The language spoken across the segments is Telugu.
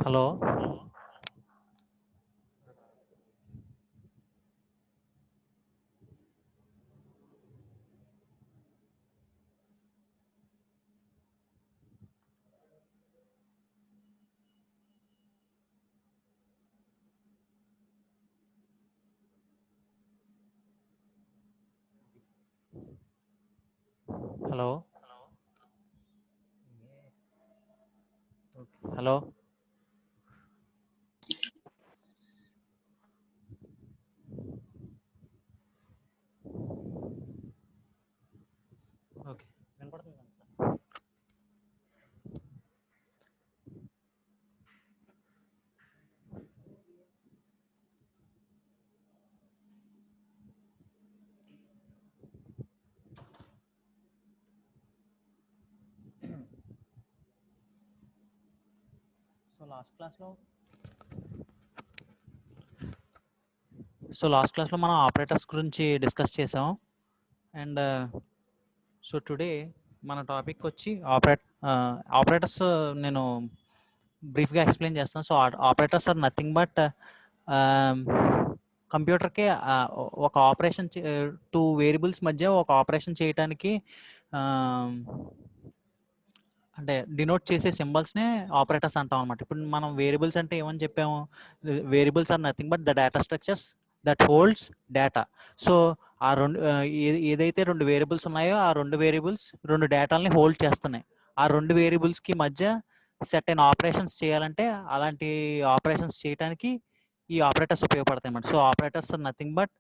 హలో హలో హలో ఓకే వినపడుతుంది సార్. సో లాస్ట్ క్లాస్లో మనం ఆపరేటర్స్ గురించి డిస్కస్ చేసాం. అండ్ సో టుడే మన టాపిక్ వచ్చి ఆపరేటర్స్ నేను బ్రీఫ్గా ఎక్స్ప్లెయిన్ చేస్తాను. So operators are nothing but కంప్యూటర్కి ఒక ఆపరేషన్ టూ వేరియబుల్స్ మధ్య ఒక ఆపరేషన్ చేయడానికి అంటే డినోట్ చేసే సింబల్స్నే ఆపరేటర్స్ అంటాం అనమాట. ఇప్పుడు మనం వేరియబుల్స్ అంటే ఏమని చెప్పాము, variables are nothing but the data structures that holds data. So ఆ రెండు ఏదైతే రెండు వేరియబుల్స్ ఉన్నాయో ఆ రెండు వేరియబుల్స్ రెండు డేటాలని హోల్డ్ చేస్తున్నాయి. ఆ రెండు వేరియబుల్స్కి మధ్య సెట్ అయిన ఆపరేషన్స్ చేయాలంటే అలాంటి ఆపరేషన్స్ చేయడానికి ఈ ఆపరేటర్స్ ఉపయోగపడతాయి అన్నమాట. So operators are nothing but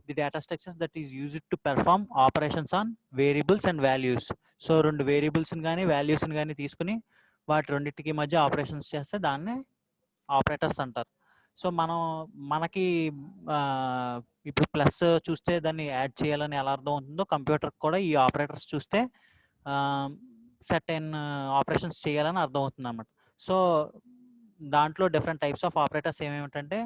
the data structures that is used to perform operations on variables and values. So రెండు వేరియబుల్స్ని కానీ వాల్యూస్ని కానీ తీసుకుని వాటి రెండింటికి మధ్య ఆపరేషన్స్ చేస్తే దాన్నే ఆపరేటర్స్ అంటారు. సో మనకి ఇప్పుడు ప్లస్ చూస్తే దాన్ని యాడ్ చేయాలని ఎలా అర్థం అవుతుందో కంప్యూటర్కి కూడా ఈ ఆపరేటర్స్ చూస్తే సెట్ అయిన ఆపరేషన్స్ చేయాలని అర్థం అవుతుంది అన్నమాట. సో దాంట్లో డిఫరెంట్ టైప్స్ ఆఫ్ ఆపరేటర్స్ ఏమేమిటంటే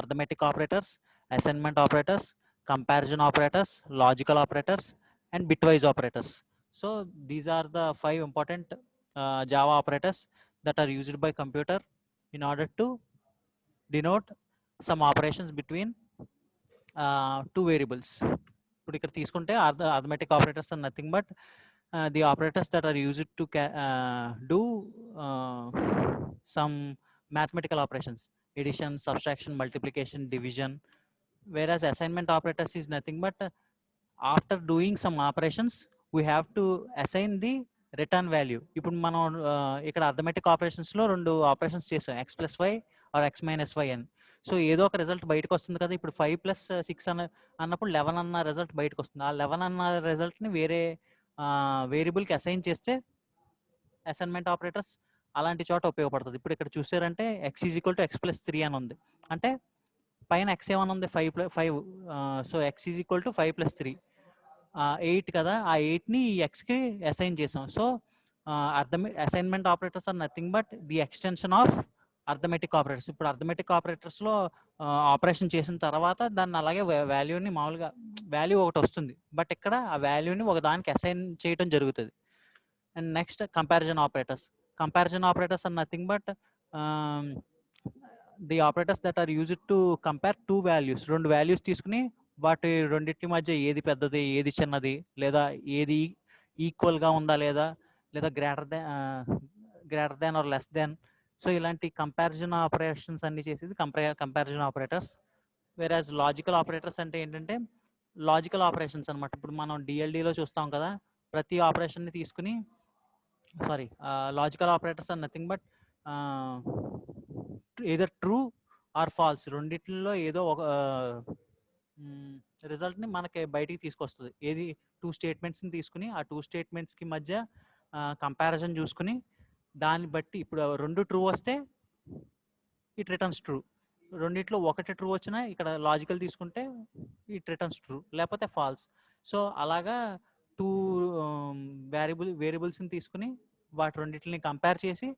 arithmetic operators, assignment operators, comparison operators, logical operators and bitwise operators. So these are the 5 important Java operators that are used by computer in order to denote some operations between two variables. ఇప్పుడు ఇక్కడ తీసుకుంటే arithmetic operators are nothing but the operators that are used to do some mathematical operations, addition, subtraction, multiplication, division, whereas assignment operators is nothing but after doing some operations we have to assign the return value. ఇప్పుడు మనం ఇక్కడ అర్థమెటిక్ ఆపరేషన్స్లో 2 ఆపరేషన్స్ చేసాం, x+y ఆర్ x-y అని. సో ఏదో ఒక రిజల్ట్ బయటకు వస్తుంది కదా. ఇప్పుడు 5 + 6 అన్నప్పుడు 11 అన్న రిజల్ట్ బయటకు వస్తుంది. ఆ 11 అన్న రిజల్ట్ని వేరే వేరియబుల్కి అసైన్ చేస్తే అసైన్మెంట్ ఆపరేటర్స్ అలాంటి చోట ఉపయోగపడుతుంది. ఇప్పుడు ఇక్కడ చూసారంటే x = x+3 అని ఉంది. అంటే పైన x ఏమని ఉంది, 5. సో x = 5 + 3 8 కదా. ఆ 8ని ఈ ఎక్స్కి అసైన్ చేసాం. So assignment operators are nothing but the extension of arithmetic operators. ఇప్పుడు అర్థమెటిక్ ఆపరేటర్స్లో ఆపరేషన్ చేసిన తర్వాత దాన్ని అలాగే వాల్యూని మామూలుగా వాల్యూ ఒకటి వస్తుంది, బట్ ఇక్కడ ఆ వాల్యూని ఒక దానికి అసైన్ చేయడం జరుగుతుంది. And next comparison operators. Comparison operators are nothing but the operators that are used to compare 2 values. 2 values తీసుకుని వాటి రెండింటి మధ్య ఏది పెద్దది ఏది చిన్నది, లేదా ఏది ఈక్వల్గా ఉందా లేదా greater than or less than. So ఇలాంటి కంపారిజన్ ఆపరేషన్స్ అన్ని చేసేది కంపారిజన్ ఆపరేటర్స్. వేరాజ్ లాజికల్ ఆపరేటర్స్ అంటే ఏంటంటే లాజికల్ ఆపరేషన్స్ అనమాట. ఇప్పుడు మనం డిఎల్డిలో చూస్తాం కదా, ప్రతి ఆపరేషన్ని తీసుకుని logical operators are nothing but either true or false, రెండిట్లో ఏదో ఒక రిజల్ట్ని మనకి బయటికి తీసుకొస్తుంది. ఏది 2 స్టేట్మెంట్స్ని తీసుకుని ఆ 2 స్టేట్మెంట్స్కి మధ్య కంపారిజన్ చూసుకుని దాన్ని బట్టి ఇప్పుడు 2 ట్రూ వస్తే ఇట్ రిటర్న్స్ ట్రూ, రెండిట్లో ఒకటి ట్రూ వచ్చినా ఇక్కడ లాజికల్ తీసుకుంటే ఇట్ రిటర్న్స్ ట్రూ, లేకపోతే ఫాల్స్. సో అలాగా 2 వేరియబుల్స్ని తీసుకుని వాటి రెండింటిని కంపేర్ చేసి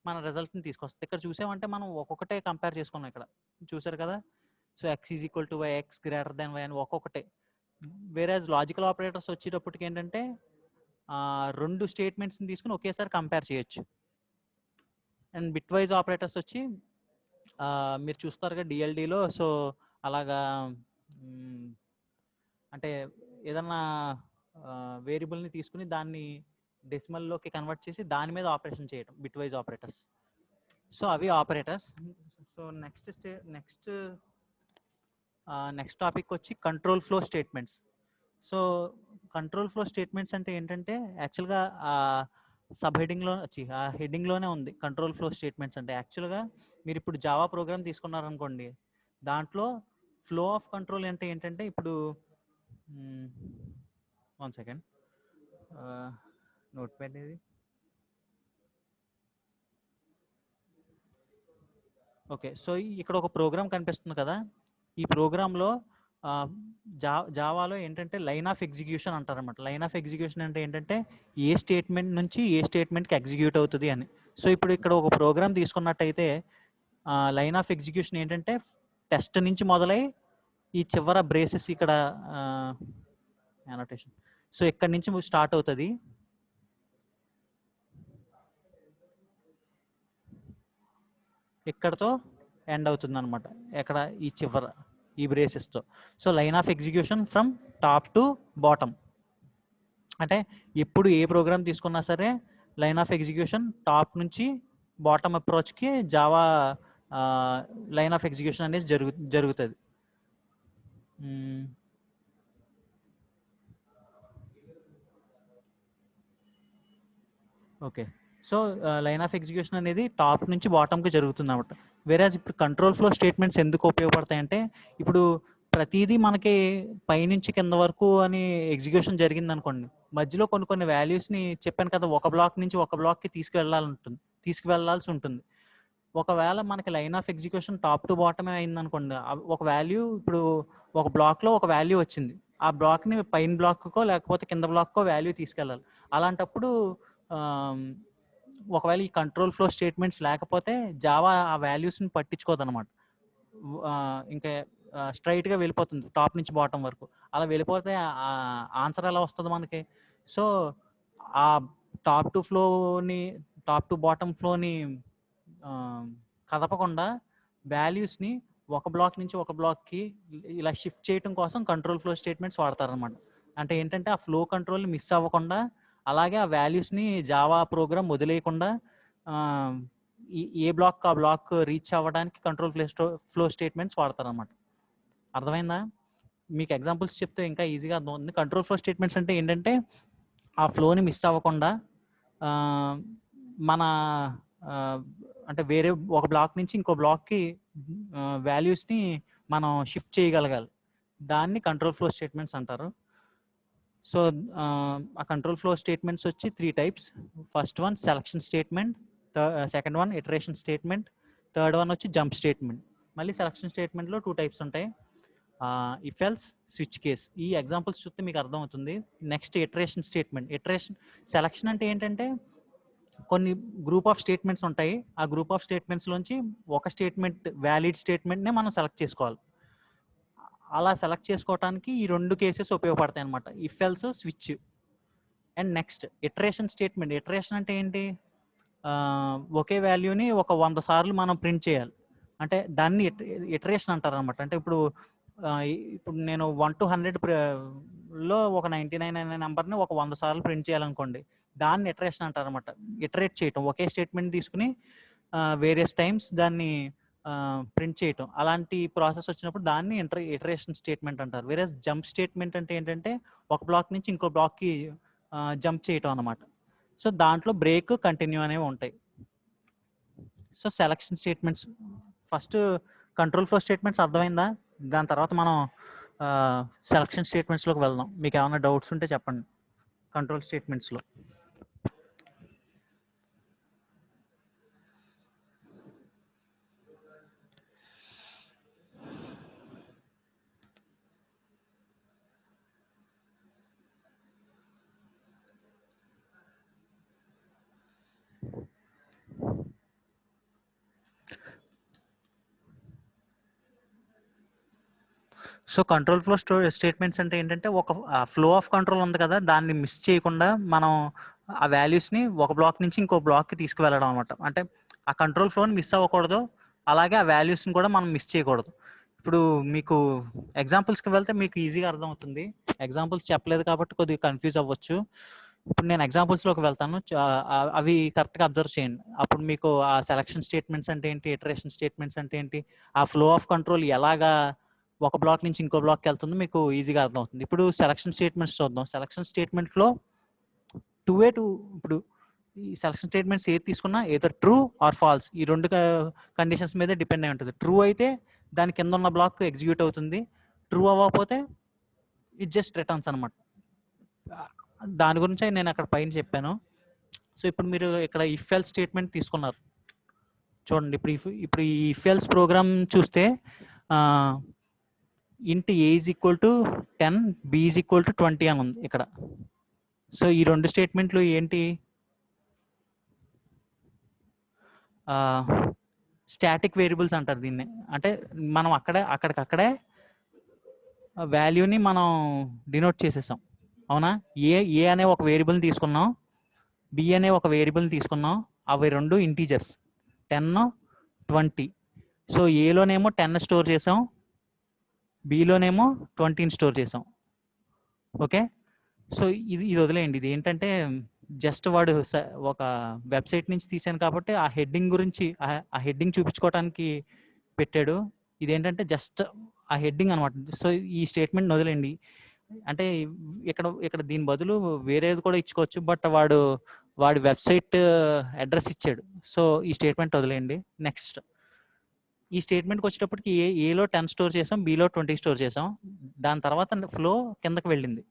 మన రిజల్ట్ని తీసుకొస్తుంది. ఇక్కడ చూసామంటే మనం ఒక్కొక్కటే కంపేర్ చేసుకున్నాం. ఇక్కడ చూసారు కదా. So x = y, x > y అని ఒక్కొక్కటే. వేరేజ్ లాజికల్ ఆపరేటర్స్ వచ్చేటప్పటికి ఏంటంటే 2 స్టేట్మెంట్స్ని తీసుకుని ఒకేసారి కంపేర్ చేయొచ్చు. అండ్ బిట్ వైజ్ ఆపరేటర్స్ వచ్చి మీరు చూస్తారుగా డిఎల్డిలో. సో అలాగా అంటే ఏదన్నా వేరియబుల్ని తీసుకుని దాన్ని డెసిమల్లోకి కన్వర్ట్ చేసి దాని మీద ఆపరేషన్ చేయడం బిట్ వైజ్ ఆపరేటర్స్. సో అవి ఆపరేటర్స్. సో నెక్స్ట్ టాపిక్ వచ్చి control flow statements. So control flow statements అంటే ఏంటంటే యాక్చువల్గా సబ్ హెడ్డింగ్లో ఆ హెడ్డింగ్లోనే ఉంది కంట్రోల్ ఫ్లో స్టేట్మెంట్స్ అంటే. యాక్చువల్గా మీరు ఇప్పుడు జావా ప్రోగ్రామ్ తీసుకున్నారనుకోండి, దాంట్లో ఫ్లో ఆఫ్ కంట్రోల్ అంటే ఏంటంటే ఇప్పుడు 1 second note pad. Okay, so ఇక్కడ ఒక ప్రోగ్రామ్ కనిపిస్తుంది కదా. ఈ ప్రోగ్రాంలో జావాలో ఏంటంటే లైన్ ఆఫ్ ఎగ్జిక్యూషన్ అంటారన్నమాట. లైన్ ఆఫ్ ఎగ్జిక్యూషన్ అంటే ఏంటంటే ఏ స్టేట్మెంట్ నుంచి ఏ స్టేట్మెంట్కి ఎగ్జిక్యూట్ అవుతుంది అని. సో ఇప్పుడు ఇక్కడ ఒక ప్రోగ్రామ్ తీసుకున్నట్టయితే లైన్ ఆఫ్ ఎగ్జిక్యూషన్ ఏంటంటే టెస్ట్ నుంచి మొదలై ఈ చివర బ్రేసెస్ ఇక్కడ అనోటేషన్. సో ఇక్కడ నుంచి స్టార్ట్ అవుతుంది. ఇక్కడతో ఎండ్ అవుతుంది అనమాట, ఎక్కడ ఈ చివర ఈ బ్రేసెస్తో. So line of execution from top to bottom. అంటే ఎప్పుడు ఏ ప్రోగ్రామ్ తీసుకున్నా సరే లైన్ ఆఫ్ ఎగ్జిక్యూషన్ టాప్ నుంచి బాటమ్ అప్రోచ్కి జావా లైన్ ఆఫ్ ఎగ్జిక్యూషన్ అనేది జరుగుతుంది. Okay, so line of execution అనేది టాప్ నుంచి బాటమ్కి జరుగుతుంది అనమాట. వేరేజ్ ఇప్పుడు కంట్రోల్ ఫ్లో స్టేట్మెంట్స్ ఎందుకు ఉపయోగపడతాయంటే ఇప్పుడు ప్రతిదీ మనకి పైనుంచి కింద వరకు అని ఎగ్జిక్యూషన్ జరిగింది అనుకోండి, మధ్యలో కొన్ని వాల్యూస్ని చెప్పాను కదా ఒక బ్లాక్ నుంచి ఒక బ్లాక్కి తీసుకువెళ్ళాల్సి ఉంటుంది. ఒకవేళ మనకి line of execution top to బాటమే అయింది అనుకోండి, ఒక వాల్యూ ఇప్పుడు ఒక బ్లాక్లో ఒక వాల్యూ వచ్చింది, ఆ బ్లాక్ని పైన బ్లాక్కో లేకపోతే కింద బ్లాక్కో వాల్యూ తీసుకెళ్ళాలి. అలాంటప్పుడు ఒకవేళ ఈ కంట్రోల్ ఫ్లో స్టేట్మెంట్స్ లేకపోతే జావా ఆ వాల్యూస్ని పట్టించుకోదన్నమాట. ఇంకా స్ట్రైట్గా వెళ్ళిపోతుంది టాప్ నుంచి బాటం వరకు. అలా వెళ్ళిపోతే ఆన్సర్ ఎలా వస్తుంది మనకి? సో ఆ టాప్ టు బాటమ్ ఫ్లోని కదపకుండా వాల్యూస్ని ఒక బ్లాక్ నుంచి ఒక బ్లాక్కి ఇలా షిఫ్ట్ చేయడం కోసం కంట్రోల్ ఫ్లో స్టేట్మెంట్స్ వాడతారనమాట. అంటే ఏంటంటే ఆ ఫ్లో కంట్రోల్ని మిస్ అవ్వకుండా, అలాగే ఆ వాల్యూస్ని జావా ప్రోగ్రామ్ వదిలేయకుండా ఏ బ్లాక్ ఆ బ్లాక్ రీచ్ అవ్వడానికి కంట్రోల్ ఫ్లో స్టేట్మెంట్స్ వాడతారనమాట. అర్థమైందా? మీకు ఎగ్జాంపుల్స్ చెప్తే ఇంకా ఈజీగా అర్థమవుతుంది. కంట్రోల్ ఫ్లో స్టేట్మెంట్స్ అంటే ఏంటంటే ఆ ఫ్లోని మిస్ అవ్వకుండా మన అంటే వేరే ఒక బ్లాక్ నుంచి ఇంకో బ్లాక్కి వాల్యూస్ని మనం షిఫ్ట్ చేయగలగాలి. దాన్ని కంట్రోల్ ఫ్లో స్టేట్మెంట్స్ అంటారు. సో ఆ కంట్రోల్ ఫ్లో స్టేట్మెంట్స్ వచ్చి 3 types. First one selection statement, second one iteration statement, third one వచ్చి జంప్ స్టేట్మెంట్. మళ్ళీ సెలక్షన్ స్టేట్మెంట్లో 2 టైప్స్ ఉంటాయి, ఇఫ్ ఎల్స్, స్విచ్ కేస్. ఈ ఎగ్జాంపుల్స్ చూస్తే మీకు అర్థమవుతుంది. Next iteration statement. Iteration selection అంటే ఏంటంటే కొన్ని గ్రూప్ ఆఫ్ స్టేట్మెంట్స్ ఉంటాయి. ఆ గ్రూప్ ఆఫ్ స్టేట్మెంట్స్లోంచి ఒక స్టేట్మెంట్, వ్యాలిడ్ స్టేట్మెంట్నే మనం సెలెక్ట్ చేసుకోవాలి. అలా సెలెక్ట్ చేసుకోవడానికి ఈ 2 కేసెస్ ఉపయోగపడతాయి అనమాట, if else, switch. And next iteration statement. Iteration అంటే ఏంటి? ఒకే వాల్యూని ఒక 100 సార్లు మనం ప్రింట్ చేయాలి. అంటే దాన్ని ఇటరేషన్ అంటారు అనమాట. అంటే ఇప్పుడు నేను 1 to 100లో ఒక 99 అనే నెంబర్ని ఒక 100 సార్లు ప్రింట్ చేయాలనుకోండి, దాన్ని ఇటరేషన్ అంటారు అనమాట. ఇటరేట్ చేయటం, ఒకే స్టేట్మెంట్ తీసుకుని వేరియస్ టైమ్స్ దాన్ని ప్రింట్ చేయటం, అలాంటి ప్రాసెస్ వచ్చినప్పుడు దాన్ని ఇటరేషన్ స్టేట్మెంట్ అంటారు. వేరే జంప్ స్టేట్మెంట్ అంటే ఏంటంటే ఒక బ్లాక్ నుంచి ఇంకో బ్లాక్కి జంప్ చేయటం అనమాట. సో దాంట్లో బ్రేక్, కంటిన్యూ అనేవి ఉంటాయి. So selection statements. First control flow statements అర్థమైందా? దాని తర్వాత మనం సెలక్షన్ స్టేట్మెంట్స్లోకి వెళ్దాం. మీకు ఏమైనా డౌట్స్ ఉంటే చెప్పండి కంట్రోల్ స్టేట్మెంట్స్లో. సో కంట్రోల్ ఫ్లో స్టేట్మెంట్స్ అంటే ఏంటంటే ఒక ఫ్లో ఆఫ్ కంట్రోల్ ఉంది కదా, దాన్ని మిస్ చేయకుండా మనం ఆ వాల్యూస్ని ఒక బ్లాక్ నుంచి ఇంకో బ్లాక్కి తీసుకువెళ్ళడం అనమాట. అంటే ఆ కంట్రోల్ ఫ్లోని మిస్ అవ్వకూడదు, అలాగే ఆ వాల్యూస్ని కూడా మనం మిస్ చేయకూడదు. ఇప్పుడు మీకు ఎగ్జాంపుల్స్కి వెళ్తే మీకు ఈజీగా అర్థమవుతుంది. ఎగ్జాంపుల్స్ చెప్పలేదు కాబట్టి కొద్దిగా కన్ఫ్యూజ్ అవ్వచ్చు. ఇప్పుడు నేను ఎగ్జాంపుల్స్లోకి వెళ్తాను, అవి కరెక్ట్గా అబ్జర్వ్ చేయండి. అప్పుడు మీకు ఆ సెలక్షన్ స్టేట్మెంట్స్ అంటే ఏంటి, ఇటరేషన్ స్టేట్మెంట్స్ అంటే ఏంటి, ఆ ఫ్లో ఆఫ్ కంట్రోల్ ఎలాగా ఒక బ్లాక్ నుంచి ఇంకో బ్లాక్కి వెళ్తుందో మీకు ఈజీగా అర్థమవుతుంది. ఇప్పుడు సెలక్షన్ స్టేట్మెంట్స్ చూద్దాం. సెలక్షన్ స్టేట్మెంట్లో 2 ఇప్పుడు ఈ సెలక్షన్ స్టేట్మెంట్స్ ఏది తీసుకున్నా ఏదో ట్రూ ఆర్ ఫాల్స్, ఈ 2 కండిషన్స్ మీదే డిపెండ్ అయి ఉంటుంది. ట్రూ అయితే దాని కింద ఉన్న బ్లాక్ ఎగ్జిక్యూట్ అవుతుంది, ట్రూ అవ్వకపోతే ఇట్ జస్ట్ రిటర్న్స్ అనమాట. దాని గురించి నేను అక్కడ పైన చెప్పాను. సో ఇప్పుడు మీరు ఇక్కడ ఇఫ్ ఎల్స్ స్టేట్మెంట్ తీసుకున్నారు చూడండి. ఇప్పుడు ఈ ఇఫ్ ఎల్స్ ప్రోగ్రామ్ చూస్తే int A is equal to 10, B is equal to 20 అని ఉంది ఇక్కడ. సో ఈ 2 స్టేట్మెంట్లు ఏంటి? స్టాటిక్ వేరియబుల్స్ అంటారు దీన్ని. అంటే మనం అక్కడికక్కడే వాల్యూని మనం డినోట్ చేసేసాం, అవునా? ఏ అనే ఒక వేరియబుల్ని తీసుకున్నాం, బి అనే ఒక వేరియబుల్ని తీసుకున్నాం. అవి 2 ఇంటీజర్స్, 10, 20. సో ఏలోనేమో 10 స్టోర్ చేసాం, బిలోనేమో 20 స్టోర్ చేసాం. ఓకే, సో ఇది వదిలేయండి. ఇది ఏంటంటే జస్ట్ వాడు ఒక వెబ్సైట్ నుంచి తీసాను కాబట్టి ఆ హెడ్డింగ్ గురించి, ఆ హెడ్డింగ్ చూపించుకోవడానికి పెట్టాడు. ఇదేంటంటే జస్ట్ ఆ హెడ్డింగ్ అనమాట. సో ఈ స్టేట్మెంట్ వదిలేండి. అంటే ఇక్కడ దీని బదులు వేరేది కూడా ఇచ్చుకోవచ్చు, బట్ వాడి వెబ్సైట్ అడ్రస్ ఇచ్చాడు. సో ఈ స్టేట్మెంట్ వదిలేయండి. నెక్స్ట్ ఈ స్టేట్మెంట్కి వచ్చేటప్పటికి ఏలో 10 స్టోర్ చేసాం, బిలో 20 స్టోర్ చేసాం. దాని తర్వాత ఫ్లో కిందకి వెళ్ళింది,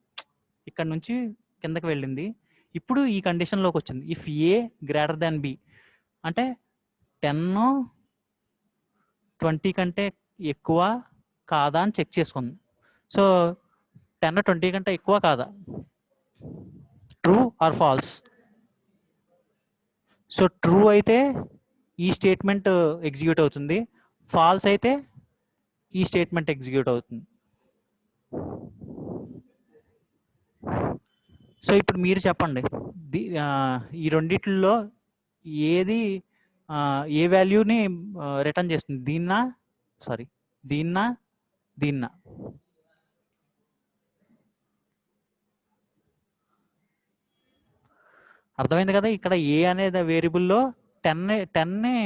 ఇక్కడ నుంచి కిందకి వెళ్ళింది. ఇప్పుడు ఈ కండిషన్లోకి వచ్చింది, if A greater than B, అంటే 10, 20 కంటే ఎక్కువ కాదా అని చెక్ చేసుకుంది. సో 10, 20 కంటే ఎక్కువ కాదా, true or false? So true అయితే ఈ స్టేట్మెంట్ ఎగ్జిక్యూట్ అవుతుంది, ఫాల్స్ అయితే ఈ స్టేట్మెంట్ ఎగ్జిక్యూట్ అవుతుంది. సో ఇప్పుడు మీరు చెప్పండి, ఈ రెండిట్లో ఏది ఏ వాల్యూని రిటర్న్ చేస్తుంది? దీన్నా అర్థమైంది కదా? ఇక్కడ ఏ అనేది వేరియబుల్లో 10ని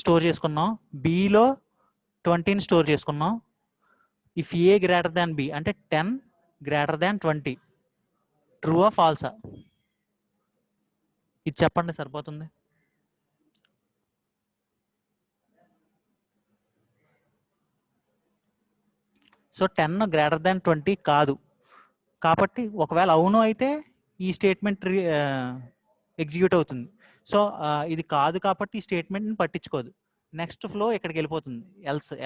స్టోర్ చేసుకున్నాం, బిలో 20ని స్టోర్ చేసుకున్నాం. If A greater than B అంటే 10 గ్రేటర్ దాన్ 20. ట్రూవా ఫాల్సా ఇది చెప్పండి సరిపోతుంది. సో 10 గ్రేటర్ దాన్ 20 కాదు కాబట్టి ఒకవేళ అవును అయితే ఈ స్టేట్మెంట్ ఎగ్జిక్యూట్ అవుతుంది. సో ఇది కాదు కాబట్టి ఈ స్టేట్మెంట్ని పట్టించుకోదు. నెక్స్ట్ ఫ్లో ఇక్కడికి వెళ్ళిపోతుంది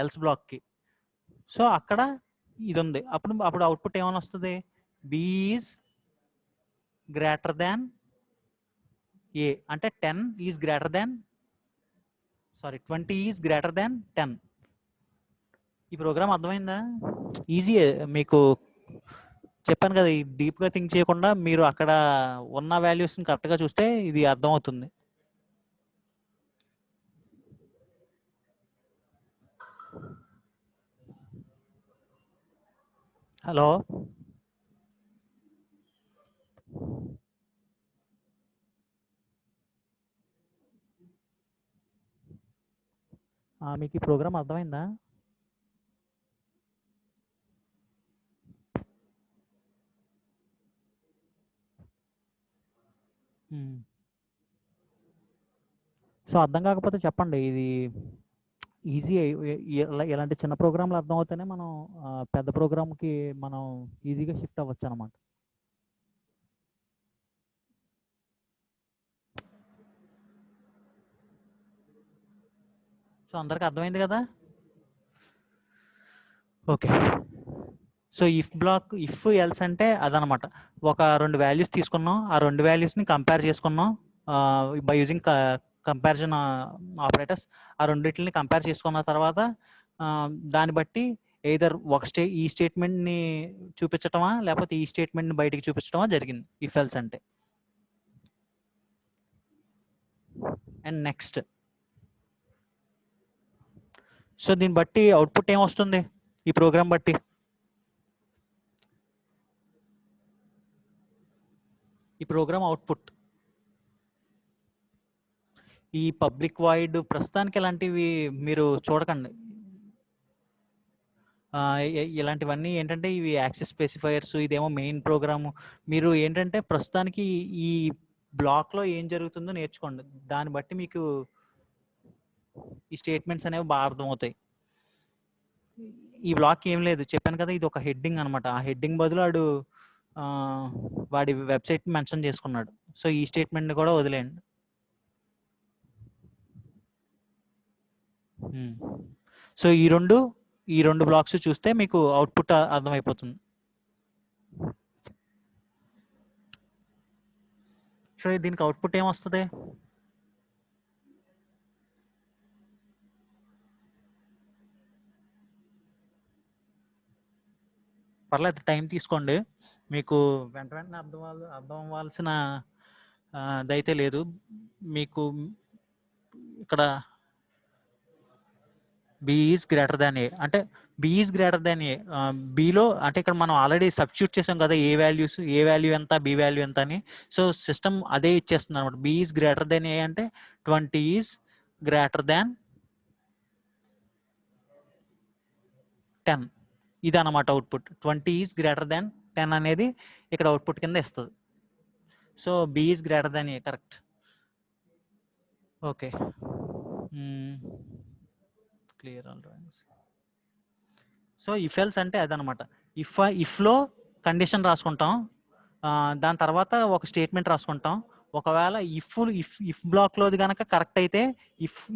ఎల్స్ బ్లాక్కి. సో అక్కడ ఇది ఉంది. అప్పుడు అవుట్పుట్ ఏమైనా వస్తుంది, B is greater than A అంటే 10 is greater than 20 is greater దాన్ 10. ఈ ప్రోగ్రామ్ అర్థమైందా? ఈజీ. మీకు చెప్పాను కదా, ఈ డీప్గా థింక్ చేయకుండా మీరు అక్కడ ఉన్న వాల్యూస్ని కరెక్ట్గా చూస్తే ఇది అర్థమవుతుంది. హలో, మీకు ఈ ప్రోగ్రామ్ అర్థమైందా? సో అర్థం కాకపోతే చెప్పండి. ఇది ఈజీ. ఇలాంటి చిన్న ప్రోగ్రాంలు అర్థం అవుతేనే మనం పెద్ద ప్రోగ్రామ్కి మనం ఈజీగా షిఫ్ట్ అవ్వచ్చు అనమాట. సో అందరికి అర్థమైంది కదా? ఓకే. సో ఇఫ్ ఎల్స్ అంటే అదనమాట. ఒక 2 వాల్యూస్ తీసుకున్నాం, ఆ 2 వాల్యూస్ని కంపేర్ చేసుకున్నాం బై యూజింగ్ కంపారిజన్ ఆపరేటర్స్. ఆ రెండింటిని కంపేర్ చేసుకున్న తర్వాత దాన్ని బట్టి ఎయిదర్ ఈ స్టేట్మెంట్ని చూపించటమా లేకపోతే ఈ స్టేట్మెంట్ని బయటికి చూపించటమా జరిగింది ఇఫ్ ఎల్స్ అంటే. అండ్ నెక్స్ట్, సో దీన్ని బట్టి అవుట్పుట్ ఏమొస్తుంది ఈ ప్రోగ్రామ్ బట్టి? ఈ ప్రోగ్రామ్ అవుట్పుట్ ఈ పబ్లిక్ వాయిడ్ ప్రస్తుతానికి ఇలాంటివి మీరు చూడకండి. ఇలాంటివన్నీ ఏంటంటే ఇవి యాక్సెస్ స్పెసిఫైయర్స్, ఇదేమో మెయిన్ ప్రోగ్రాము. మీరు ఏంటంటే ప్రస్తుతానికి ఈ బ్లాక్లో ఏం జరుగుతుందో నేర్చుకోండి. దాన్ని బట్టి మీకు ఈ స్టేట్మెంట్స్ అనేవి బాగా అర్థమవుతాయి. ఈ బ్లాక్ ఏం లేదు, చెప్పాను కదా, ఇది ఒక హెడ్డింగ్ అనమాట. ఆ హెడ్డింగ్ బదులు వాడి వెబ్సైట్ మెన్షన్ చేసుకున్నాడు. సో ఈ స్టేట్మెంట్ని కూడా వదిలేయండి. సో ఈ రెండు బ్లాక్స్ చూస్తే మీకు అవుట్పుట్ అర్థమైపోతుంది. సో దీనికి అవుట్పుట్ ఏమొస్తుంది? పర్లేదు, టైం తీసుకోండి. మీకు వెంటనే అర్థం అవ్వాల్సిన దైతే లేదు. మీకు ఇక్కడ B is greater than A అంటే B is greater than A. బిలో అంటే ఇక్కడ మనం ఆల్రెడీ సబ్స్టిట్యూట్ చేసాం కదా, ఏ వాల్యూ ఎంత, బి వాల్యూ ఎంత అని. సో సిస్టమ్ అదే ఇచ్చేస్తుంది అనమాట. B is greater than A అంటే 20 ఈజ్ గ్రేటర్ దాన్ 10. ఇది అనమాట అవుట్పుట్. 20 ఈజ్ గ్రేటర్ దాన్ 10 అనేది ఇక్కడ అవుట్పుట్ కింద ఇస్తుంది. So B is greater than A correct. Okay, clear all drawings. So if else అంటే అదనమాట. ఇఫ్లో కండిషన్ రాసుకుంటాం, దాని తర్వాత ఒక స్టేట్మెంట్ రాసుకుంటాం. ఒకవేళ ఇఫ్ బ్లాక్లోది కనుక కరెక్ట్ అయితే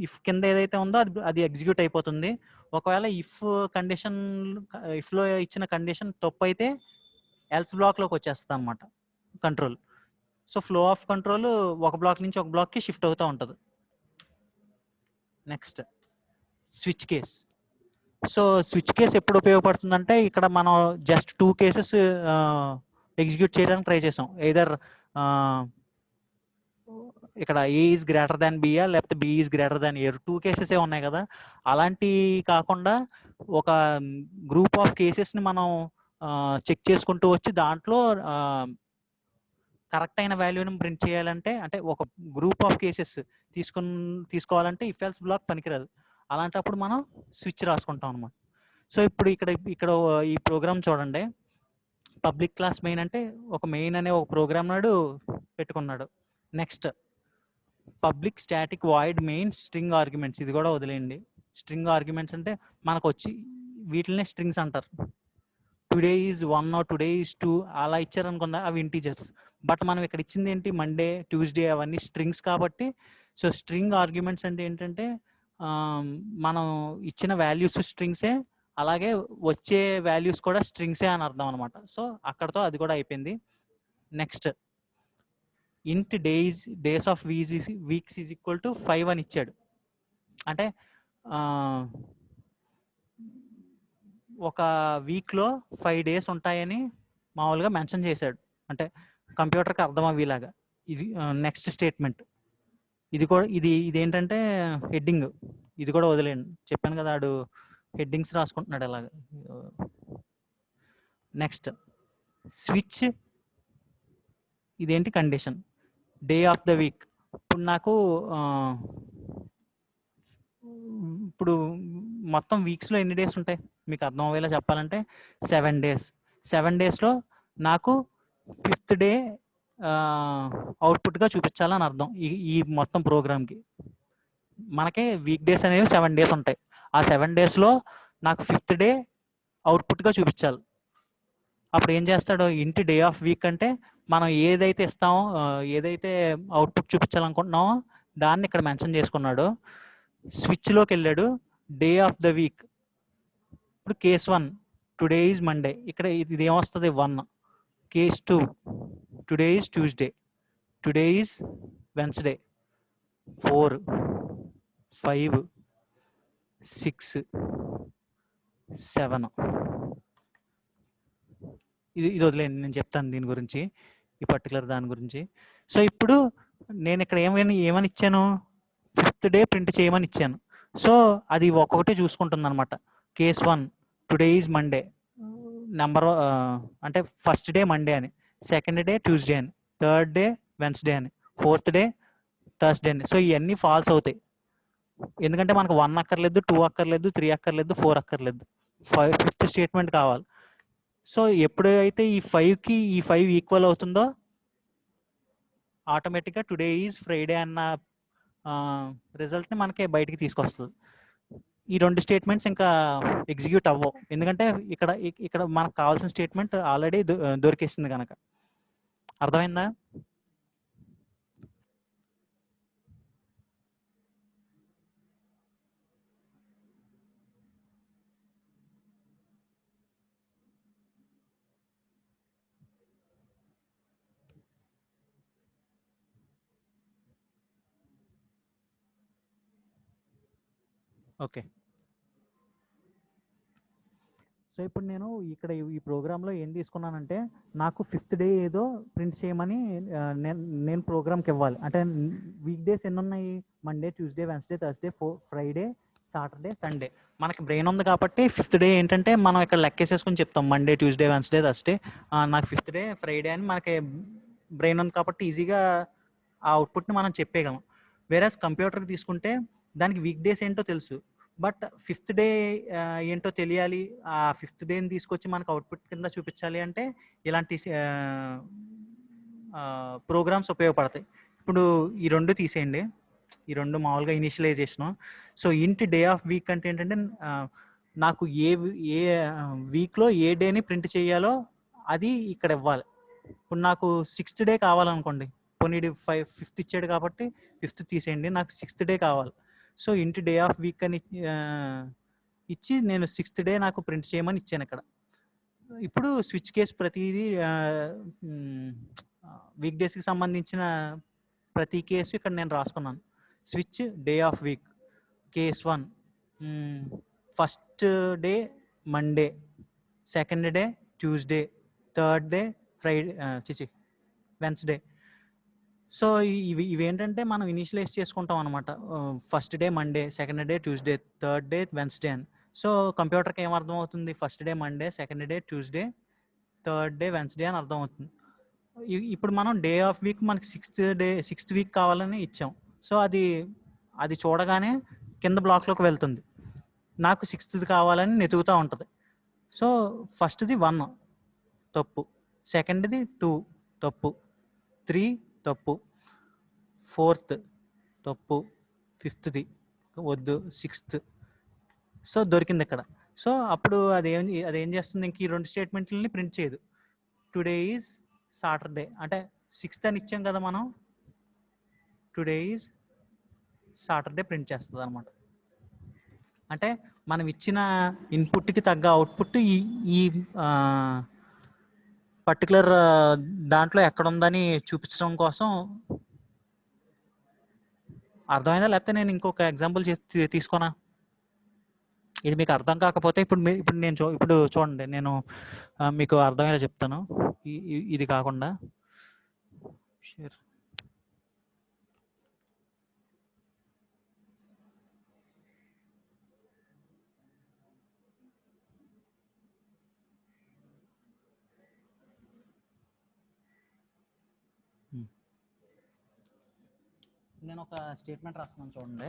ఇఫ్ కింద ఏదైతే ఉందో అది ఎగ్జిక్యూట్ అయిపోతుంది. ఒకవేళ ఇఫ్లో ఇచ్చిన కండిషన్ తప్పు అయితే ఎల్స్ బ్లాక్లోకి వచ్చేస్తుంది అనమాట control. So flow of control ఒక బ్లాక్ నుంచి ఒక బ్లాక్కి షిఫ్ట్ అవుతూ ఉంటుంది. Next, switch case. So switch case ఎప్పుడు ఉపయోగపడుతుందంటే ఇక్కడ మనం జస్ట్ 2 కేసెస్ ఎగ్జిక్యూట్ చేయడానికి ట్రై చేసాం. ఎయిదర్ ఇక్కడ ఏ ఈజ్ గ్రేటర్ దాన్ బియా లేకపోతే బి ఈజ్ గ్రేటర్ దాన్ ఏ, 2 కేసెసే ఉన్నాయి కదా. అలాంటి కాకుండా ఒక గ్రూప్ ఆఫ్ కేసెస్ని మనం చెక్ చేసుకుంటూ వచ్చి దాంట్లో కరెక్ట్ అయిన వాల్యూని ప్రింట్ చేయాలంటే, అంటే ఒక గ్రూప్ ఆఫ్ కేసెస్ తీసుకోవాలంటే ఇఫ్ ఎల్స్ బ్లాక్ పనికిరాదు. అలాంటప్పుడు మనం స్విచ్ రాసుకుంటాం అనమాట. సో ఇప్పుడు ఇక్కడ ఈ ప్రోగ్రామ్ చూడండి. పబ్లిక్ క్లాస్ మెయిన్ అంటే ఒక మెయిన్ అనే ఒక ప్రోగ్రామ్ నాడు పెట్టుకున్నాడు. Next public static void main string arguments, ఇది కూడా వదిలేయండి. స్ట్రింగ్ ఆర్గ్యుమెంట్స్ అంటే మనకు వచ్చి వీటినే స్ట్రింగ్స్ అంటారు. Today is 1 or today is 2 అలా ఇచ్చారు అనుకున్నా, అవి ఇంటీజర్స్. బట్ మనం ఇక్కడ ఇచ్చింది ఏంటి, మండే ట్యూస్డే అవన్నీ స్ట్రింగ్స్ కాబట్టి. సో స్ట్రింగ్ ఆర్గ్యుమెంట్స్ అంటే ఏంటంటే మనం ఇచ్చిన వాల్యూస్ స్ట్రింగ్సే, అలాగే వచ్చే వాల్యూస్ కూడా స్ట్రింగ్సే అని అర్థం అనమాట. సో అక్కడతో అది కూడా అయిపోయింది. నెక్స్ట్ ఇంట్ days of weeks is equal to 5 అని ఇచ్చాడు. అంటే ఒక వీక్లో 5 days ఉంటాయని మామూలుగా మెన్షన్ చేశాడు, అంటే కంప్యూటర్కి అర్థం అయ్యేలాగా. ఇది నెక్స్ట్ స్టేట్మెంట్. ఇది కూడా ఇదేంటంటే హెడ్డింగ్, ఇది కూడా వదిలేండి, చెప్పాను కదా ఆడు హెడ్డింగ్స్ రాసుకుంటున్నాడు అలాగా. నెక్స్ట్ స్విచ్, ఇదేంటి condition, day of the week. ఇప్పుడు నాకు ఇప్పుడు మొత్తం వీక్స్లో ఎన్ని డేస్ ఉంటాయి మీకు అర్థం అయ్యేలా చెప్పాలంటే 7 days. 7 daysలో నాకు 5th డే అవుట్పుట్గా చూపించాలని అర్థం ఈ మొత్తం ప్రోగ్రామ్కి. మనకి వీక్ డేస్ అనేవి 7 days ఉంటాయి. ఆ 7 daysలో నాకు 5th డే అవుట్పుట్గా చూపించాలి. అప్పుడు ఏం చేస్తాడు, ఇంటి డే ఆఫ్ వీక్ అంటే మనం ఏదైతే ఇస్తామో, ఏదైతే అవుట్పుట్ చూపించాలనుకుంటున్నామో దాన్ని ఇక్కడ మెన్షన్ చేసుకున్నాడు. స్విచ్లోకి వెళ్ళాడు, డే ఆఫ్ ద వీక్. ఇప్పుడు కేస్ 1 టుడే ఈజ్ మండే, ఇక్కడ ఇది ఏమొస్తుంది 1. Case 2 today is Tuesday, today is Wednesday. 4 5 6 7 ఇది వదిలేండి, నేను చెప్తాను దీని గురించి, ఈ పర్టికులర్ దాని గురించి. సో ఇప్పుడు నేను ఇక్కడ ఏమని ఇచ్చాను, 5th డే ప్రింట్ చేయమని ఇచ్చాను. సో అది ఒక్కొక్కటి చూసుకుంటుంది అనమాట. Case 1 today is Monday, number అంటే ఫస్ట్ డే మండే అని, సెకండ్ డే ట్యూస్డే అని, థర్డ్ డే వెన్స్డే అని, 4th డే థర్స్డే అని. సో ఇవన్నీ ఫాల్స్ అవుతాయి, ఎందుకంటే మనకు 1 అక్కర్లేదు, 2 అక్కర్లేదు, 3 అక్కర్లేదు, 4 అక్కర్లేదు, 5th స్టేట్మెంట్ కావాలి. సో ఎప్పుడైతే ఈ 5కి ఈ 5 ఈక్వల్ అవుతుందో ఆటోమేటిక్గా టుడే ఈజ్ ఫ్రైడే అన్న రిజల్ట్ని మనకి బయటికి తీసుకొస్తుంది. ఈ 2 స్టేట్మెంట్స్ ఇంకా ఎగ్జిక్యూట్ అవ్వవు, ఎందుకంటే ఇక్కడ మనకు కావాల్సిన స్టేట్మెంట్ ఆల్రెడీ దొరికేసింది కనుక. అర్థమైందా? ఓకే. సో ఇప్పుడు నేను ఇక్కడ ఈ ప్రోగ్రాంలో ఏం తీసుకున్నానంటే, నాకు 5th డే ఏదో ప్రింట్ చేయమని నేను ప్రోగ్రామ్కి ఇవ్వాలి. అంటే వీక్ డేస్ ఎన్ని ఉన్నాయి, Monday Tuesday Wednesday Thursday Friday Saturday Sunday. మనకి బ్రెయిన్ ఉంది కాబట్టి 5th డే ఏంటంటే మనం ఇక్కడ లెక్కేసేసుకుని చెప్తాం, మండే ట్యూస్డే వెన్స్డే థర్స్డే. నాకు 5th డే ఫ్రైడే అని మనకి బ్రెయిన్ ఉంది కాబట్టి ఈజీగా ఆ అవుట్పుట్ని మనం చెప్పేయగలం. వేరేస్ కంప్యూటర్కి తీసుకుంటే దానికి వీక్ డేస్ ఏంటో తెలుసు, బట్ 5th డే ఏంటో తెలియాలి, ఆ 5th డేని తీసుకొచ్చి మనకు అవుట్పుట్ కింద చూపించాలి అంటే ఇలాంటి ప్రోగ్రామ్స్ ఉపయోగపడతాయి. ఇప్పుడు ఈ 2 తీసేయండి, ఈ 2 మామూలుగా ఇనిషియలైజేషను. సో ఇంటి డే ఆఫ్ వీక్ అంటే ఏంటంటే నాకు ఏ వీక్లో ఏ డేని ప్రింట్ చేయాలో అది ఇక్కడ ఇవ్వాలి. ఇప్పుడు నాకు 6th డే కావాలనుకోండి, కొన్ని 5th ఇచ్చాడు కాబట్టి 5th తీసేయండి, నాకు 6th డే కావాలి. సో ఇంటి డే ఆఫ్ వీక్ అని ఇచ్చి నేను 6th డే నాకు ప్రింట్ చేయమని ఇచ్చాను ఇక్కడ. ఇప్పుడు స్విచ్ కేస్ ప్రతిదీ వీక్ డేస్కి సంబంధించిన ప్రతి కేసు ఇక్కడ నేను రాసుకున్నాను. Switch day of week, case 1 first day Monday, second day Tuesday, third day Friday Wednesday. So ఇవేంటంటే మనం ఇనిషియలైజ్ చేసుకుంటాం అనమాట, first day Monday, second day Tuesday, third day Wednesday అని. సో కంప్యూటర్కి ఏం అర్థం అవుతుంది, first day Monday, second day Tuesday, third day Wednesday అని అర్థం అవుతుంది. ఇప్పుడు మనం డే ఆఫ్ వీక్ మనకి 6th వీక్ కావాలని ఇచ్చాం. సో అది చూడగానే కింద బ్లాక్లోకి వెళ్తుంది, నాకు 6th కావాలని వెతుకుతూ ఉంటుంది. సో ఫస్ట్ది 1, తప్పు, సెకండ్ది 2 తప్పు, 3 తప్పు, 4th తప్పు, 5th వద్దు, 6th. సో దొరికింది ఇక్కడ. సో అప్పుడు అదేం చేస్తుంది, ఇంక ఈ 2 స్టేట్మెంట్లని ప్రింట్ చేయదు. టుడే ఈజ్ సాటర్డే అంటే 6th అని ఇచ్చాం కదా మనం, టుడే ఈజ్ సాటర్డే ప్రింట్ చేస్తుంది అనమాట. అంటే మనం ఇచ్చిన ఇన్పుట్కి తగ్గ అవుట్పుట్ ఈ పర్టికులర్ దాంట్లో ఎక్కడ ఉందని చూపించడం కోసం. అర్థమైందా? లేకపోతే నేను ఇంకొక ఎగ్జాంపుల్ తీసుకోనా? ఇది మీకు అర్థం కాకపోతే ఇప్పుడు చూడండి, నేను మీకు అర్థమయ్యేలా చెప్తాను. ఇది కాకుండా నేను ఒక స్టేట్మెంట్ రాస్తున్నాను చూడండి.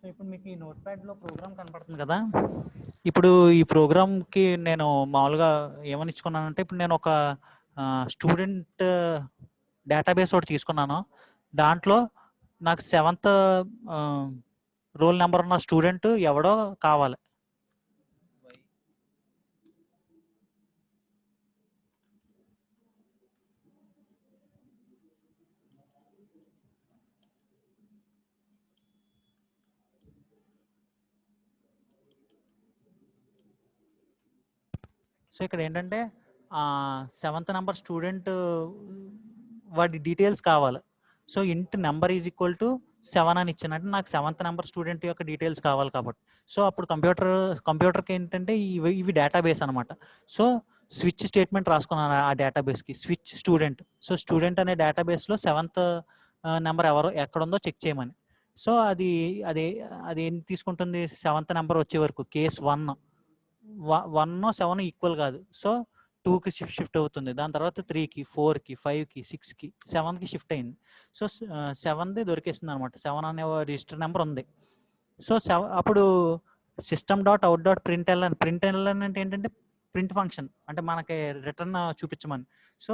సో ఇప్పుడు మీకు ఈ నోట్ ప్యాడ్లో ప్రోగ్రామ్ కనపడుతుంది కదా. ఇప్పుడు ఈ ప్రోగ్రామ్కి నేను మామూలుగా ఏమని ఇచ్చుకున్నానంటే, ఇప్పుడు నేను ఒక స్టూడెంట్ డేటాబేస్ ఒకటి తీసుకున్నాను. దాంట్లో నాకు 7th రోల్ నెంబర్ ఉన్న స్టూడెంట్ ఎవడో కావాలి. సో ఇక్కడ ఏంటంటే 7th నెంబర్ స్టూడెంట్ వాడి డీటెయిల్స్ కావాలి. సో ఇంట్ నెంబర్ ఈజ్ ఈక్వల్ టు 7 అని ఇచ్చానంటే నాకు 7th నెంబర్ స్టూడెంట్ యొక్క డీటెయిల్స్ కావాలి కాబట్టి. సో అప్పుడు కంప్యూటర్కి ఏంటంటే ఇవి డేటాబేస్ అనమాట. సో స్విచ్ స్టేట్మెంట్ రాసుకున్నాను ఆ డేటాబేస్కి, స్విచ్ స్టూడెంట్. సో స్టూడెంట్ అనే డేటాబేస్లో 7th నెంబర్ ఎక్కడుందో చెక్ చేయమని. సో అది అది అది ఏం తీసుకుంటుంది 7th నెంబర్ వచ్చే వరకు కేస్ 1 7 ఈక్వల్ కాదు. సో 2కి షిఫ్ట్ అవుతుంది. దాని తర్వాత 3కి 4కి 5కి 6కి 7కి షిఫ్ట్ అయింది. సో 7ది దొరికేసింది అనమాట. 7 అనే రిజిస్టర్ నెంబర్ ఉంది. సో అప్పుడు system dot out dot println అంటే ఏంటంటే ప్రింట్ ఫంక్షన్, అంటే మనకి రిటర్న్ చూపించమని. సో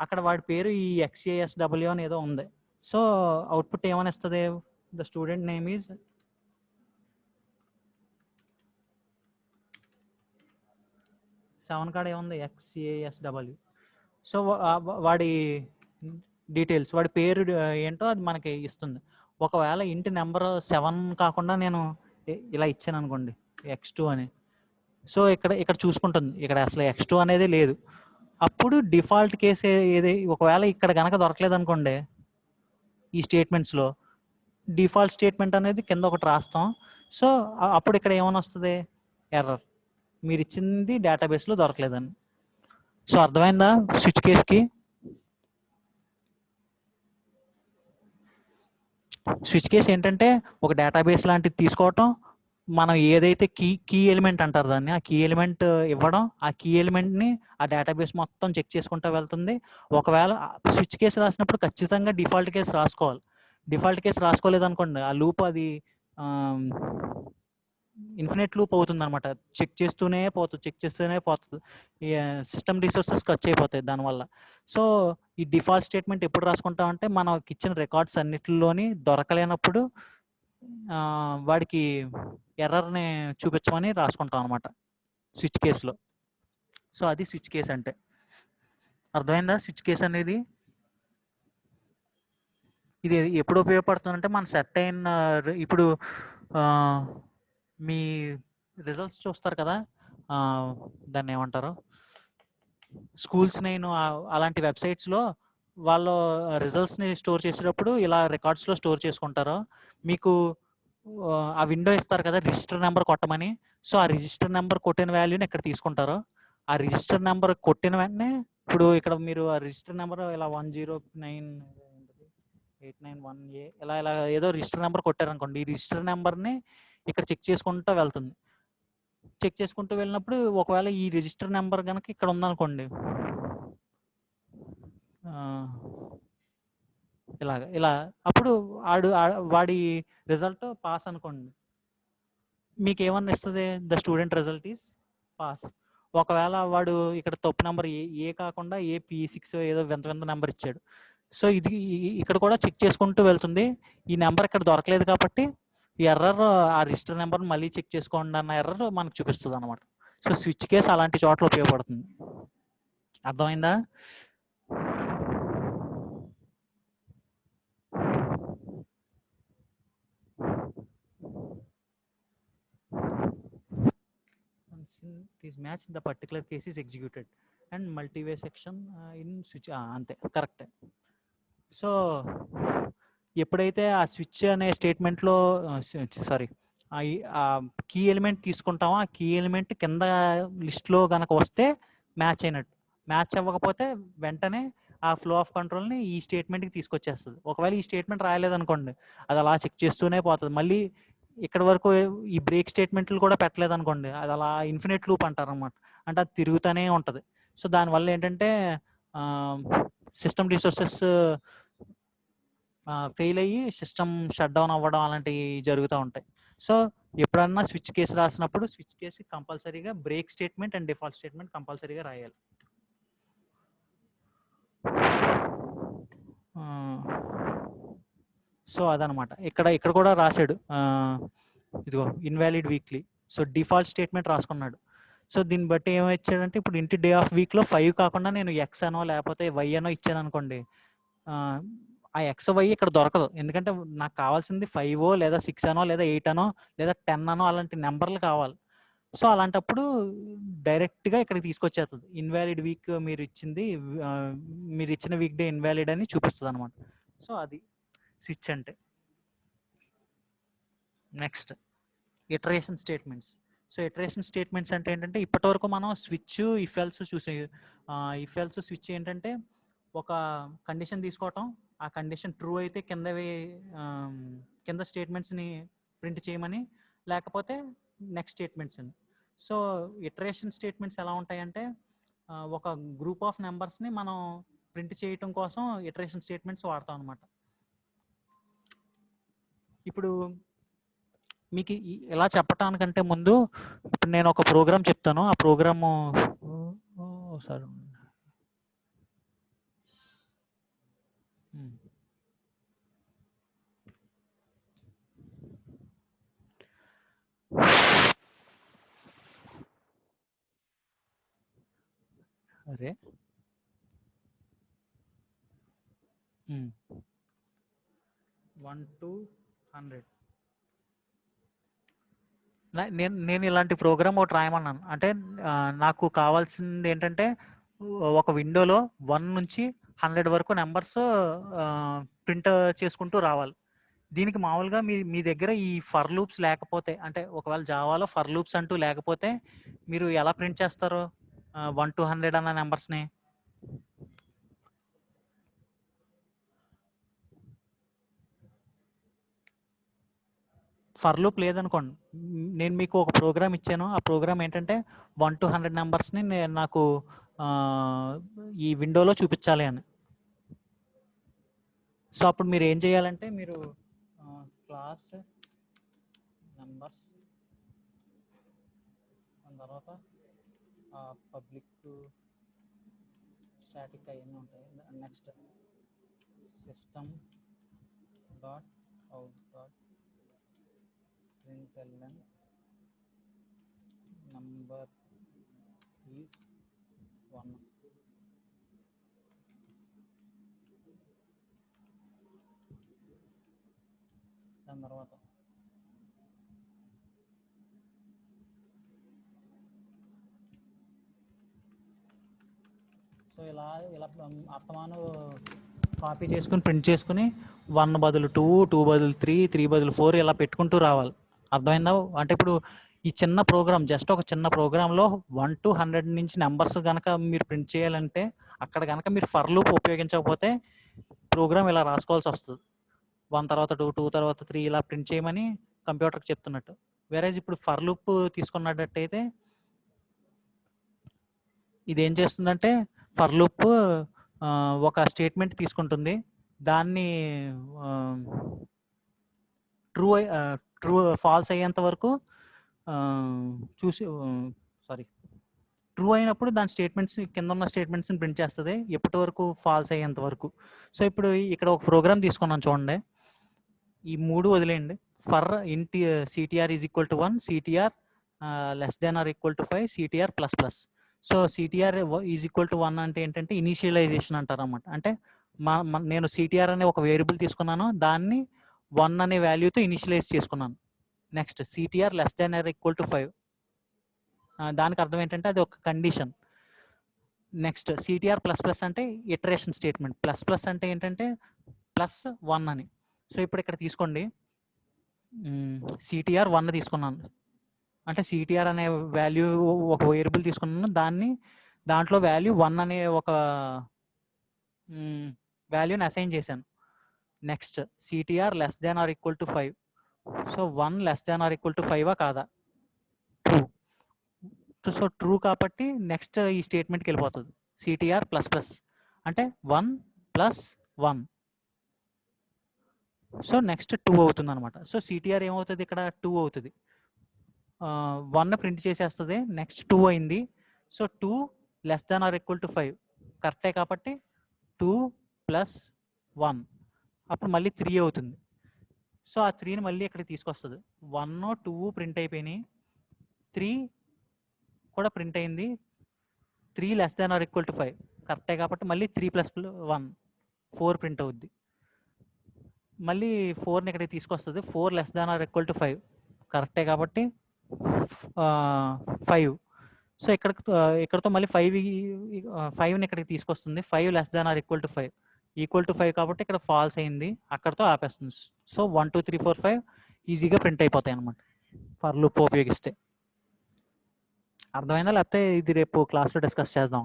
అక్కడ వాడి పేరు ఈ XASW అని ఏదో ఉంది. సో అవుట్పుట్ ఏమని ఇస్తుంది, the student name is seven కాడ ఏముంది XASW. సో వాడి డీటెయిల్స్, వాడి పేరు ఏంటో అది మనకి ఇస్తుంది. ఒకవేళ ఇంటి నెంబర్ 7 కాకుండా నేను ఇలా ఇచ్చాను అనుకోండి X2 అని, సో ఇక్కడ చూసుకుంటుంది, ఇక్కడ అసలు X2 అనేది లేదు. అప్పుడు డిఫాల్ట్ కేసు ఏది, ఒకవేళ ఇక్కడ కనుక దొరకలేదు అనుకోండి ఈ స్టేట్మెంట్స్లో, డిఫాల్ట్ స్టేట్మెంట్ అనేది కింద ఒకటి రాస్తాం. సో అప్పుడు ఇక్కడ ఏమైనా వస్తుంది, ఎర్రర్, మీరు ఇచ్చింది డేటాబేస్లో దొరకలేదని. సో అర్థమైందా స్విచ్ కేస్కి? స్విచ్ కేస్ ఏంటంటే ఒక డేటాబేస్ లాంటిది తీసుకోవటం, మనం ఏదైతే కీ ఎలిమెంట్ అంటారు దాన్ని, ఆ కీ ఎలిమెంట్ ఇవ్వడం, ఆ కీ ఎలిమెంట్ని ఆ డేటాబేస్ మొత్తం చెక్ చేసుకుంటూ వెళ్తుంది. ఒకవేళ స్విచ్ కేసు రాసినప్పుడు ఖచ్చితంగా డిఫాల్ట్ కేసు రాసుకోవాలి. డిఫాల్ట్ కేసు రాసుకోలేదు అనుకోండి, ఆ లూప్ అది ఇన్ఫినిట్ లూప్ అవుతుంది అనమాట. చెక్ చేస్తూనే పోతుంది. ఈ సిస్టమ్ రిసోర్సెస్ ఖర్చు అయిపోతాయి దానివల్ల. సో ఈ డిఫాల్ట్ స్టేట్మెంట్ ఎప్పుడు రాసుకుంటామంటే మనకి ఇచ్చిన రికార్డ్స్ అన్నిటిలోని దొరకలేనప్పుడు వాడికి ఎర్రర్ని చూపించమని రాసుకుంటాం అనమాట స్విచ్ కేసులో. సో అది స్విచ్ కేస్ అంటే. అర్థమైందా స్విచ్ కేస్ అనేది? ఇది ఎప్పుడు ఉపయోగపడుతుందంటే మన సెట్ అయిన, ఇప్పుడు మీ రిజల్ట్స్ చూస్తారు కదా, దాన్ని ఏమంటారు, స్కూల్స్ నేను అలాంటి వెబ్సైట్స్లో వాళ్ళు రిజల్ట్స్ని స్టోర్ చేసేటప్పుడు ఇలా రికార్డ్స్లో స్టోర్ చేసుకుంటారు. మీకు ఆ విండో ఇస్తారు కదా రిజిస్టర్ నెంబర్ కొట్టమని. సో ఆ రిజిస్టర్ నెంబర్ కొట్టిన వాల్యూని ఇక్కడ తీసుకుంటారు. ఆ రిజిస్టర్ నెంబర్ కొట్టిన వెంటనే ఇప్పుడు ఇక్కడ మీరు ఆ రిజిస్టర్ నెంబర్ ఇలా 109.891A ఇలా ఏదో రిజిస్టర్ నెంబర్ కొట్టారనుకోండి, ఈ రిజిస్టర్ నెంబర్ని ఇక్కడ చెక్ చేసుకుంటూ వెళ్తుంది. చెక్ చేసుకుంటూ వెళ్ళినప్పుడు ఒకవేళ ఈ రిజిస్టర్ నెంబర్ కనుక ఇక్కడ ఉందనుకోండి, ఇలా అప్పుడు వాడి రిజల్ట్ పాస్ అనుకోండి, మీకు ఏమన్నా ఇస్తుంది, the student result is pass. ఒకవేళ వాడు ఇక్కడ తప్పు నెంబర్ ఏ కాకుండా P6 ఏదో వింత నెంబర్ ఇచ్చాడు, సో ఇది ఇక్కడ కూడా చెక్ చేసుకుంటూ వెళ్తుంది. ఈ నెంబర్ ఇక్కడ దొరకలేదు కాబట్టి ఈ ఎర్రర్, ఆ రిజిస్టర్ నెంబర్ మళ్ళీ చెక్ చేసుకోండి అన్న ఎర్రర్ మనకు చూపిస్తుంది అనమాట. సో స్విచ్ కేస్ అలాంటి చోట్ల ఉపయోగపడుతుంది. అర్థమైందా? Is match the particular case is executed and multi-way section in switch అంతే కరెక్ట్. సో ఎప్పుడైతే ఆ స్విచ్ అనే స్టేట్మెంట్లో సారీ ఆ కీ ఎలిమెంట్ తీసుకుంటామో, ఆ కీ ఎలిమెంట్ కింద లిస్ట్లో కనుక వస్తే మ్యాచ్ అయినట్టు. మ్యాచ్ అవ్వకపోతే వెంటనే ఆ ఫ్లో ఆఫ్ కంట్రోల్ని ఈ స్టేట్మెంట్కి తీసుకొచ్చేస్తుంది. ఒకవేళ ఈ స్టేట్మెంట్ రాయలేదనుకోండి, అది అలా చెక్ చేస్తూనే పోతుంది. మళ్ళీ ఇక్కడ వరకు ఈ బ్రేక్ స్టేట్మెంట్లు కూడా పెట్టలేదు అనుకోండి, అది అలా ఇన్ఫినిట్ లూప్ అంటారు అనమాట. అంటే అది తిరుగుతూనే ఉంటుంది. సో దానివల్ల ఏంటంటే సిస్టమ్ రిసోర్సెస్ ఫెయిల్ అయ్యి సిస్టమ్ షట్ డౌన్ అవ్వడం అలాంటివి జరుగుతూ ఉంటాయి. సో ఎప్పుడన్నా స్విచ్ కేసు రాసినప్పుడు స్విచ్ కేసు కంపల్సరీగా break statement and default statement కంపల్సరీగా రాయాలి. సో అదనమాట. ఇక్కడ కూడా రాశాడు, ఇదిగో invalid weekly. So default statement రాసుకున్నాడు. సో దీన్ని బట్టి ఏమిచ్చాడంటే, ఇప్పుడు ఇంటి డే ఆఫ్ వీక్లో 5 కాకుండా నేను X అనో లేకపోతే Y అనో ఇచ్చాను అనుకోండి, ఆ XY ఇక్కడ దొరకదు. ఎందుకంటే నాకు కావాల్సింది 5 లేదా 6 అనో లేదా 8 అనో లేదా 10 అనో అలాంటి నెంబర్లు కావాలి. సో అలాంటప్పుడు డైరెక్ట్గా ఇక్కడికి తీసుకొచ్చేస్తుంది. ఇన్వాలిడ్ వీక్ మీరు ఇచ్చిన వీక్ డే ఇన్వాలిడ్ అని చూపిస్తుంది అనమాట. సో అది స్విచ్ అంటే. Next iteration statements. So iteration statements అంటే ఏంటంటే, ఇప్పటి వరకు మనం స్విచ్ ఇఫ్ ఎల్స్ చూసే. ఇఫ్ ఎల్స్ స్విచ్ ఏంటంటే, ఒక కండిషన్ తీసుకోవటం, ఆ కండిషన్ ట్రూ అయితే కిందవి కింద స్టేట్మెంట్స్ని ప్రింట్ చేయమని, లేకపోతే నెక్స్ట్ స్టేట్మెంట్స్ అని. సో ఇటరేషన్ స్టేట్మెంట్స్ ఎలా ఉంటాయంటే ఒక గ్రూప్ ఆఫ్ నెంబర్స్ని మనం ప్రింట్ చేయటం కోసం ఇటరేషన్ స్టేట్మెంట్స్ వాడతాం అనమాట. ఇప్పుడు మీకు ఇలా చెప్పటానికంటే ముందు ఇప్పుడు నేను ఒక ప్రోగ్రామ్ చెప్తాను. ఆ ప్రోగ్రాము సార్ అరే 1 to 100 నేను ఇలాంటి ప్రోగ్రామ్ ఒకటి రాయమన్నాను. అంటే నాకు కావాల్సింది ఏంటంటే ఒక విండోలో 1 నుంచి 100 వరకు నెంబర్స్ ప్రింట్ చేసుకుంటూ రావాలి. దీనికి మామూలుగా మీ దగ్గర ఈ ఫర్ లూప్స్ లేకపోతే, అంటే ఒకవేళ జావాలో ఫర్ లూప్స్ అంటూ లేకపోతే మీరు ఎలా ప్రింట్ చేస్తారు 1 to 100 అన్న నెంబర్స్ని? ఫర్ లూప్ లేదనుకోండి, నేను మీకు ఒక ప్రోగ్రామ్ ఇచ్చాను. ఆ ప్రోగ్రామ్ ఏంటంటే 1 to 100 నెంబర్స్ని నాకు ఈ విండోలో చూపించాలి అని. సో అప్పుడు మీరు ఏం చేయాలంటే మీరు క్లాస్ నెంబర్స్ దాని తర్వాత పబ్లిక్ స్టాటిక్ అవన్నీ ఉంటాయి. Next system dot out dot println number is 1. దాని తర్వాత సో ఇలా అర్థమాను కాపీ చేసుకుని ప్రింట్ చేసుకుని 1 బదులు 2, 2 బదులు 3, 3 బదులు 4 ఇలా పెట్టుకుంటూ రావాలి. అర్థమైందా? అంటే ఇప్పుడు ఈ చిన్న ప్రోగ్రామ్, జస్ట్ ఒక చిన్న ప్రోగ్రాంలో 1 to 100 నుంచి నెంబర్స్ కనుక మీరు ప్రింట్ చేయాలంటే అక్కడ కనుక మీరు ఫర్ లూప్ ఉపయోగించకపోతే ప్రోగ్రామ్ ఇలా రాసుకోవాల్సి వస్తుంది. 1 తర్వాత 2, 2 తర్వాత 3 ఇలా ప్రింట్ చేయమని కంప్యూటర్కి చెప్తున్నట్టు. వేరేజ్ ఇప్పుడు ఫర్ లూప్ తీసుకున్నట్టయితే ఇది ఏం చేస్తుందంటే ఫర్ లూప్ ఒక స్టేట్మెంట్ తీసుకుంటుంది, దాన్ని ట్రూ ఫాల్స్ అయ్యేంత వరకు చూసి ట్రూ అయినప్పుడు దాని స్టేట్మెంట్స్ కింద ఉన్న స్టేట్మెంట్స్ని ప్రింట్ చేస్తుంది, ఎప్పటి వరకు ఫాల్స్ అయ్యేంత వరకు. సో ఇప్పుడు ఇక్కడ ఒక ప్రోగ్రామ్ తీసుకున్నాను చూడండి, ఈ 3 వదిలేయండి. ఫర్ ఇంట్ CTR is equal to 1, CTR less than or equal to 5, CTR plus plus. So CTR is equal to 1 అంటే ఏంటంటే ఇనిషియలైజేషన్ అంటారు అన్నమాట. అంటే నేను సిటిఆర్ అనే ఒక వేరియబుల్ తీసుకున్నాను, దాన్ని 1 అనే వాల్యూతో ఇనిషియలైజ్ చేసుకున్నాను. Next CTR less than or equal to 5, దానికి అర్థం ఏంటంటే అది ఒక condition. Next CTR plus plus అంటే ఇటరేషన్ స్టేట్మెంట్. ప్లస్ ప్లస్ అంటే ఏంటంటే +1 అని. సో ఇప్పుడు ఇక్కడ తీసుకోండి, సిటిఆర్ 1 తీసుకున్నాను, అంటే సిటిఆర్ అనే వాల్యూ ఒక వేరియబుల్ తీసుకున్నాను, దాంట్లో వాల్యూ 1 అనే ఒక వాల్యూని అసైన్ చేశాను. Next CTR less than or equal to 5. So 1 less than or equal to 5 కాదా? ట్రూ. సో ట్రూ కాబట్టి నెక్స్ట్ ఈ స్టేట్మెంట్కి వెళ్ళిపోతుంది, సిటిఆర్ ప్లస్ ప్లస్ అంటే 1 + 1. సో నెక్స్ట్ 2 అవుతుంది అనమాట. సో సిటిఆర్ ఏమవుతుంది ఇక్కడ? 2 అవుతుంది. 1 ప్రింట్ చేసేస్తుంది, నెక్స్ట్ 2 అయింది. So 2 less than or equal to 5 కరెక్టే కాబట్టి 2 + 1 అప్పుడు మళ్ళీ 3 అవుతుంది. సో ఆ 3ని మళ్ళీ ఇక్కడికి తీసుకొస్తుంది. 1, 2 ప్రింట్ అయిపోయినాయి, 3 కూడా ప్రింట్ అయింది. 3 less than or equal to 5 కరెక్టే కాబట్టి మళ్ళీ 3 + 1 4 ప్రింట్ అవుద్ది. మళ్ళీ 4ని ఇక్కడికి తీసుకొస్తుంది. 4 less than or equal to 5 కరెక్టే కాబట్టి 5. సో ఇక్కడతో మళ్ళీ 5ని ఇక్కడికి తీసుకొస్తుంది. 5 less than or equal to 5 equal to 5 కాబట్టి ఇక్కడ ఫాల్స్ అయింది, అక్కడతో ఆపేస్తుంది. సో 1, 2, 3, 4, 5 ఈజీగా ప్రింట్ అయిపోతాయి అన్నమాట ఫర్ లూప్ ఉపయోగిస్తే. అర్థమైందా? లేకపోతే ఇది రేపు క్లాస్లో డిస్కస్ చేద్దాం.